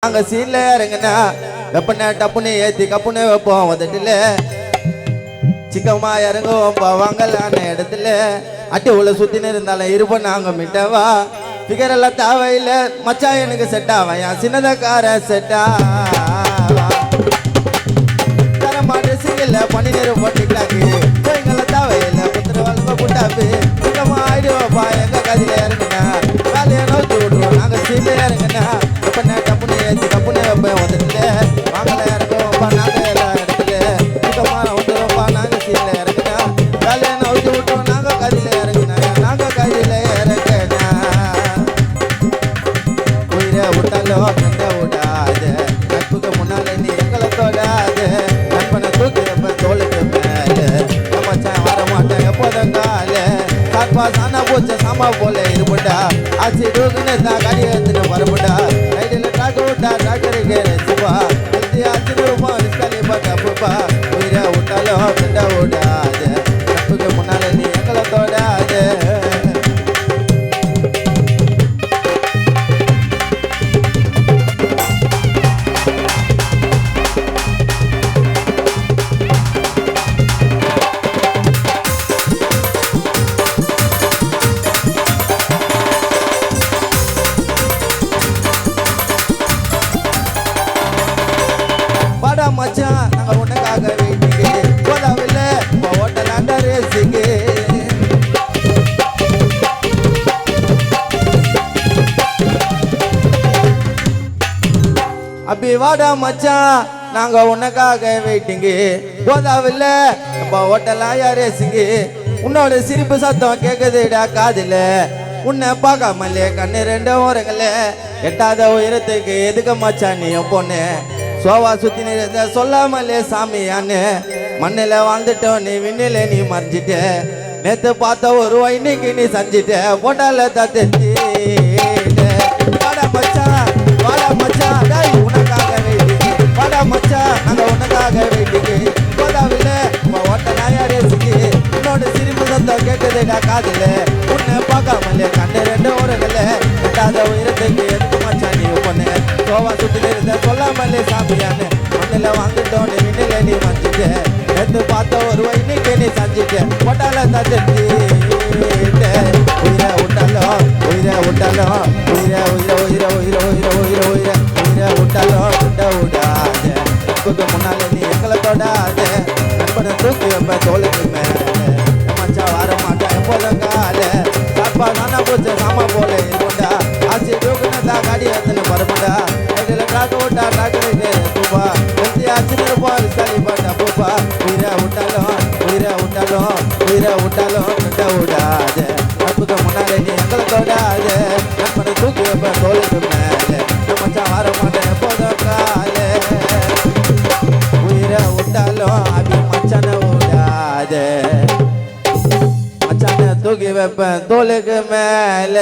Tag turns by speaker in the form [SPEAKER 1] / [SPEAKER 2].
[SPEAKER 1] நாங்க சீன்ல இறங்குனா வெப்பனை டப்புன்னு ஏத்தி கப்புன்னு வைப்போம் வந்துட்டுல சிக்கமா இறங்குவோம் போவாங்கலான இடத்துல அட்டி உள்ள சுத்தின்னு இருந்தாலும் இருப்போம் நாங்க மிட்டவா பிகர் எல்லாம் தேவையில்லை மச்சா எனக்கு செட் ஆவன் என் சின்னதக்கார செட்டா தரமாட்டு சிங்கல்ல பண்ணி நேரு போட்டிக்கலாக்கு எங்கெல்லாம் தேவையில்லை புத்திர வளர்ப்ப புட்டாப்பு சிக்கமா ஆயிடுவோப்பா எங்க கதியில இறங்குனா வேலையை நோக்கி விடுவோம் நாங்க சீன்ல இறங்குனா வெப்பனை டப்புன்னு ஏத்தி கப்புன்னு வைப்போம் வந்துட்டுல வாங்கல இறங்குவோம்ப்பா நாங்க எல்லா இடத்துல சிக்கமா வந்துடுவோம்ப்பா நாங்க சீன்ல இறங்குனா வேலையை நோக்கி விட்டுவோம் நாங்க கதியில இறங்குனா நாங்க கதியில இறங்குனா உயிரை விட்டாலோ கண்ட விடாது நட்புக்கு முன்னால நீ எங்களை தொடாது நண்பனை தூக்கி வைப்ப தோளுக்கு மேல மச்சான் வர மாட்டேன் எப்போதும் கால சாப்பா சானா போச்ச சாமா போல இருப்பட்டா ஆச்சி டூக்குன்னு தான் கடி எடுத்துட்டு வரப்பட்டா ரைடில் ட்ராக் விட்டா ட்ராக்டருக்கு ரசிப்பா ஹெல்த்தி ஆச்சு ரூபா ரிஸ்காலி பார்த்தா பூப்பா உயிரை விட்டாலோ கண்ட விடாது நட்புக்கு முன்னால நீ எங்களை தொடாது மச்சான் நாங்க உனக்காக வெயிட்டிங்க போதாவில்லை ஓட்டலாண்ட ரேசிங்க அப்படி வாடா மச்சான் நாங்க உனக்காக வெயிட்டிங்க போதாவில்லை ஓட்டலாம் ரேசிங்க உன்னோட சிரிப்பு சத்தம் கேக்குதுடா காதுல உன்னை பார்க்காமலே கண்ணு ரெண்டு ஓரங்கள எட்டாத உயரத்துக்கு எதுக்கு மச்சான் நீ பொண்ணு சோவா சுத்தி நிறத சொல்லாமலே சாமியான்னு மண்ணில வாழ்ந்துட்டோம் நீ விண்ணில நீ மறைஞ்சிட்ட நேத்து பார்த்த ஒரு இன்னைக்கு நீ சஞ்சிட்ட போட்டால தத்தி வாடா மச்சான் டாய் உனக்காக வெயிட்டிங்க வாடா மச்சான் நாங்க உனக்காக வெயிட்டிங்க போதாவில்லை ஓட்ட நாயா ரேசிக்கு உன்னோட சிரிப்பு சத்தம் கேட்குதுடா காதுல உன்னை பார்க்காமலே கண்ணு ரெண்டு ஓரங்கள எட்டாத உயரத்துக்கு எதுக்கு மச்சான் நீ பொண்ணு சோவா சுத்தில இருந்த சொல்லாமலே சாமியான்னு மண்ணில வாழ்ந்துட்டோம் நீ விண்ணில நீ மஞ்சிட்ட நேற்று பார்த்த ஒரு இன்னைக்கு நீ சஞ்சிட்ட போட்டால தத்தி உயிரை விட்டாலும் உயிரை விட்டாலும் உயிரை உயிரை உயிரை உயிரை உயிரை உயிரை உயிரை உயிரை விட்டாலும் விட்ட விடாது நட்புக்கு முன்னாலே நீ எங்களை தொடாது நண்பனை தூக்கி வைப்ப தோளுக்கு மேல மச்சா வர மாட்டேன் எப்போதும் கால சாப்பா நானா போச்ச சாமா போல இருப்பா ஆச்சி தூக்குன்னு தான் காடி எடுத்துன்னு வரமாட்டா இதில் ட்ராக் விட்டா ட்ராக்டருக்கு பூப்பா வெத்தி ஆச்சுன்னு இருப்போம் ரிஸ்காலி பாட்டா பூப்பா உயிரை விட்டாலும் உயிரை விட்டாலும் உயிரை விட்டாலும் கட்ட விடாது நட்புக்கு முன்னாலே நீ எங்களை தொடாது நண்பனை தூக்கி வைப்ப தோளுக்கு மேல மச்சான் வர மாட்டேன் எப்போதும் கால உயிரை விட்டாலும் அப்படி மச்சான விடாது மச்சான தூக்கி வைப்பேன் தோளுக்கு மேல